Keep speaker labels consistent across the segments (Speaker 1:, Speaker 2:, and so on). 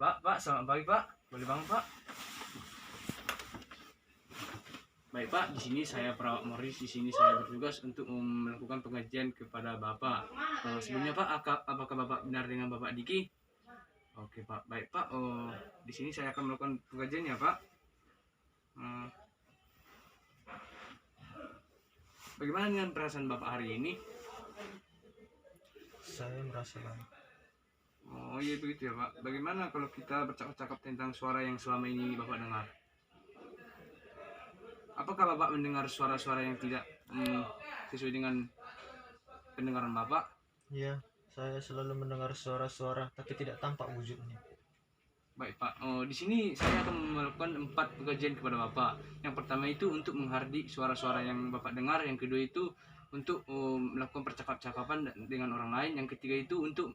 Speaker 1: Pak, selamat pagi Pak. Boleh bangun Pak? Baik Pak, di sini saya perawat Morris. Di sini saya bertugas untuk melakukan pengajian kepada Bapak. Sebelumnya Pak, apakah Bapak benar dengan Bapak Diki? Oke Pak, baik Pak. Di sini saya akan melakukan pengajian ya Pak. Bagaimana dengan perasaan Bapak hari ini?
Speaker 2: Saya merasa baik.
Speaker 1: Oh iya begitu ya Pak. Bagaimana kalau kita bercakap-cakap tentang suara yang selama ini Bapak dengar? Apakah Bapak mendengar suara-suara yang tidak sesuai dengan pendengaran Bapak?
Speaker 2: Ya, saya selalu mendengar suara-suara tapi tidak tampak wujudnya.
Speaker 1: Baik Pak, di sini saya akan melakukan 4 pengajian kepada Bapak. Yang pertama itu untuk menghardik suara-suara yang Bapak dengar. Yang kedua itu untuk melakukan percakap-cakapan dengan orang lain. Yang ketiga itu untuk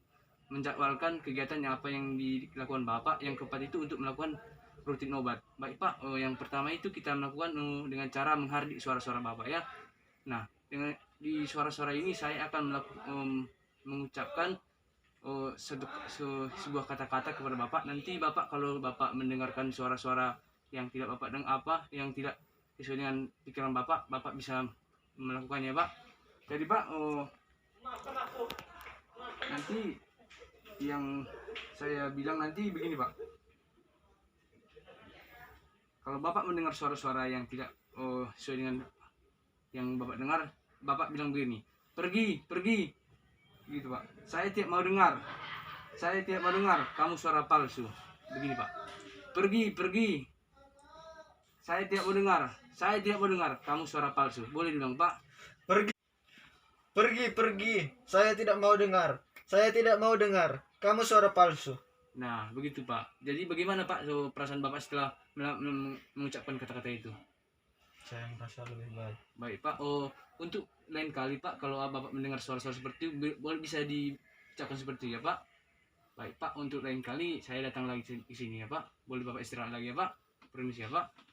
Speaker 1: menjadwalkan kegiatan yang apa yang dilakukan Bapak. Yang keempat itu untuk melakukan rutin obat. Baik Pak, yang pertama itu kita melakukan dengan cara menghardik suara-suara Bapak ya. Nah, di suara-suara ini saya akan mengucapkan sebuah kata-kata kepada Bapak. Nanti Bapak kalau Bapak mendengarkan suara-suara yang tidak Bapak dengar, yang tidak sesuai dengan pikiran Bapak, Bapak bisa melakukannya Pak. Jadi Pak, nanti yang saya bilang nanti begini Pak. Kalau Bapak mendengar suara-suara yang tidak sesuai dengan yang Bapak dengar, Bapak bilang begini, pergi, pergi. Gitu Pak, saya tidak mau dengar, kamu suara palsu. Begini Pak, pergi, pergi, saya tidak mau dengar, kamu suara palsu. Boleh bilang Pak?
Speaker 2: Pergi, pergi, pergi. Saya tidak mau dengar. Kamu suara palsu.
Speaker 1: Nah, begitu Pak. Jadi bagaimana Pak perasaan Bapak setelah mengucapkan kata-kata itu?
Speaker 2: Saya merasa lebih baik.
Speaker 1: Baik Pak, untuk lain kali Pak, kalau Bapak mendengar suara-suara seperti itu, boleh bisa diucapkan seperti itu ya Pak. Baik Pak, untuk lain kali saya datang lagi ke sini ya Pak. Boleh Bapak istirahat lagi ya Pak. Permisi ya Pak.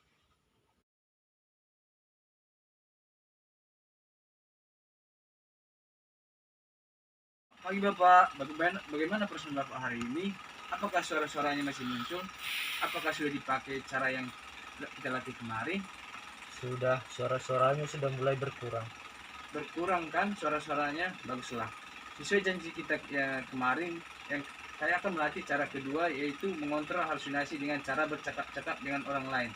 Speaker 1: Pagi Bapak, bagaimana perasaan Bapak hari ini? Apakah suara-suaranya masih muncul? Apakah sudah dipakai cara yang kita latih kemarin?
Speaker 2: Sudah, suara-suaranya sudah mulai berkurang.
Speaker 1: Berkurang kan suara-suaranya? Baguslah. Sesuai janji kita ya kemarin, yang saya akan melatih cara kedua, yaitu mengontrol halusinasi dengan cara bercakap-cakap dengan orang lain.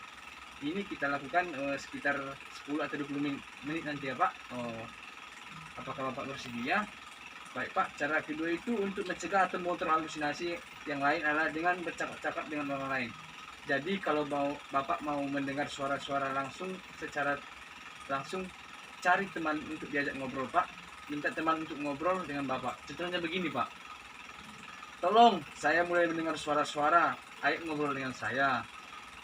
Speaker 1: Ini kita lakukan sekitar 10 atau 20 menit nanti ya Pak. Apakah Bapak bersedia? Baik Pak, cara kedua itu untuk mencegah atau mengontrol halusinasi yang lain adalah dengan bercakap-cakap dengan orang lain. Jadi kalau Bapak mau mendengar suara-suara secara langsung, cari teman untuk diajak ngobrol Pak. Minta teman untuk ngobrol dengan Bapak. Contohnya begini Pak, tolong saya mulai mendengar suara-suara, ayo ngobrol dengan saya.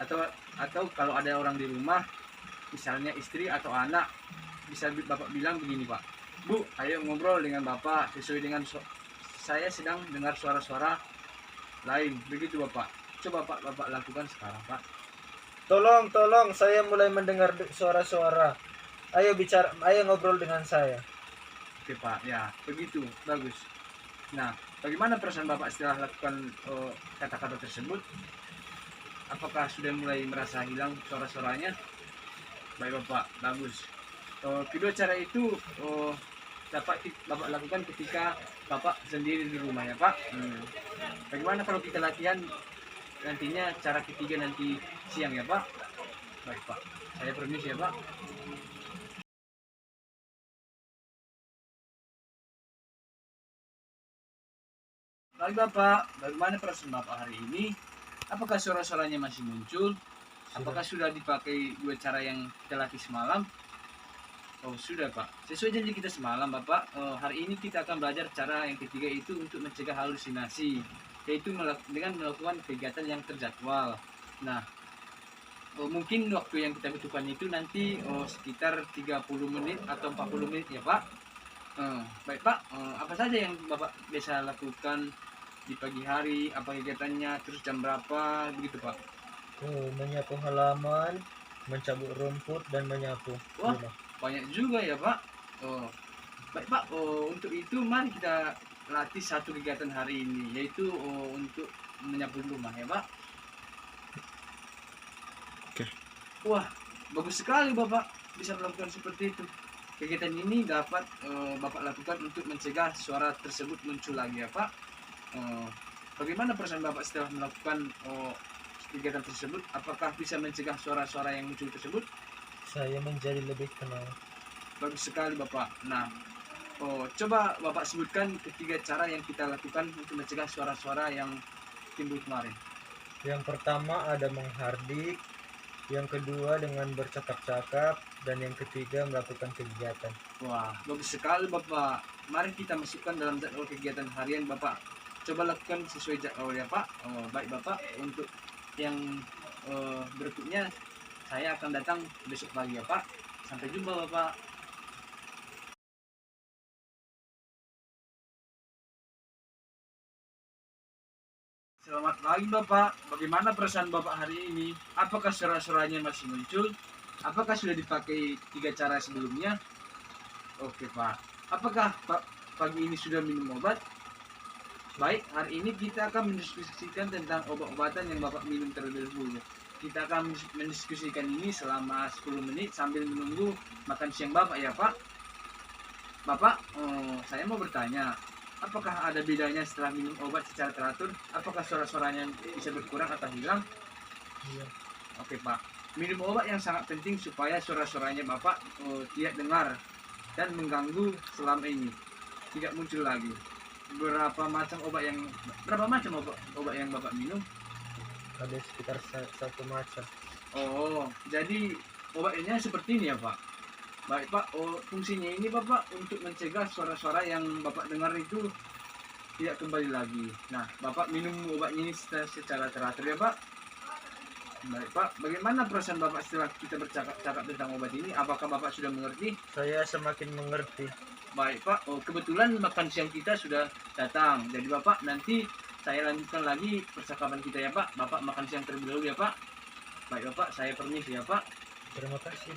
Speaker 1: Atau kalau ada orang di rumah, misalnya istri atau anak, bisa Bapak bilang begini Pak, Bu, ayo ngobrol dengan Bapak sesuai dengan saya sedang dengar suara-suara lain. Begitu Bapak. Coba Bapak lakukan sekarang Pak.
Speaker 2: Tolong, saya mulai mendengar suara-suara. Ayo ngobrol dengan saya.
Speaker 1: Oke Pak, ya begitu, bagus. Nah, bagaimana perasaan Bapak setelah lakukan kata-kata tersebut? Apakah sudah mulai merasa hilang suara-suaranya? Baik Bapak, bagus. Kedua cara itu dapat Bapak lakukan ketika Bapak sendiri di rumah ya Pak. Bagaimana kalau kita latihan nantinya cara ketiga nanti siang ya Pak? Baik Pak, saya permisi ya Pak. Baik Bapak, bagaimana perasaan Bapak hari ini? Apakah suara-suaranya masih muncul? Apakah sudah dipakai dua cara yang kita latih semalam? Oh sudah Pak, sesuai janji kita semalam Bapak, hari ini kita akan belajar cara yang ketiga itu untuk mencegah halusinasi, yaitu dengan melakukan kegiatan yang terjadwal. Nah, mungkin waktu yang kita butuhkan itu nanti sekitar 30 menit atau 40 menit ya Pak. Baik Pak, apa saja yang Bapak biasa lakukan di pagi hari, apa kegiatannya, terus jam berapa, begitu Pak?
Speaker 2: Menyapu halaman, mencabut rumput, dan menyapu rumah.
Speaker 1: Banyak juga ya Pak. Baik Pak, untuk itu mari kita latih satu kegiatan hari ini, yaitu untuk menyapu rumah ya Pak.
Speaker 2: Oke.
Speaker 1: Wah, bagus sekali Bapak bisa melakukan seperti itu. Kegiatan ini dapat Bapak lakukan untuk mencegah suara tersebut muncul lagi ya Pak. Bagaimana perasaan Bapak setelah melakukan kegiatan tersebut? Apakah bisa mencegah suara-suara yang muncul tersebut?
Speaker 2: Saya menjadi lebih tenang.
Speaker 1: Bagus sekali Bapak. Nah, coba Bapak sebutkan ketiga cara yang kita lakukan untuk mencegah suara-suara yang timbul kemarin.
Speaker 2: Yang pertama ada menghardik, yang kedua dengan bercakap-cakap, dan yang ketiga melakukan kegiatan.
Speaker 1: Wah, bagus sekali Bapak. Mari kita masukkan dalam jadwal kegiatan harian Bapak. Coba lakukan sesuai jadwal ya Pak. Baik Bapak, untuk yang berikutnya saya akan datang besok pagi ya Pak. Sampai jumpa Bapak. Selamat pagi Bapak. Bagaimana perasaan Bapak hari ini? Apakah suara-suaranya masih muncul? Apakah sudah dipakai 3 cara sebelumnya? Oke Pak. Apakah Pak pagi ini sudah minum obat? Baik, hari ini kita akan mendiskusikan tentang obat-obatan yang Bapak minum terlebih dahulu. Kita akan mendiskusikan ini selama 10 menit sambil menunggu makan siang Bapak ya Pak. Bapak, saya mau bertanya, apakah ada bedanya setelah minum obat secara teratur? Apakah suara-suaranya bisa berkurang atau hilang?
Speaker 2: Iya.
Speaker 1: Oke Pak, minum obat yang sangat penting supaya suara-suaranya Bapak tidak dengar dan mengganggu selama ini, tidak muncul lagi. Berapa macam obat yang Bapak minum?
Speaker 2: Ada sekitar satu macam.
Speaker 1: Oh, jadi obatnya seperti ini ya Pak. Baik Pak, fungsinya ini Bapak untuk mencegah suara-suara yang Bapak dengar itu tidak kembali lagi. Nah, Bapak minum obatnya ini secara teratur ya Pak. Baik Pak, bagaimana perasaan Bapak setelah kita bercakap-cakap tentang obat ini? Apakah Bapak sudah mengerti?
Speaker 2: Saya semakin mengerti.
Speaker 1: Baik Pak, kebetulan makan siang kita sudah datang. Jadi Bapak, nanti saya lanjutkan lagi percakapan kita ya Pak. Bapak makan siang terlebih dahulu ya Pak. Baik Bapak, saya permisi ya Pak.
Speaker 2: Terima kasih.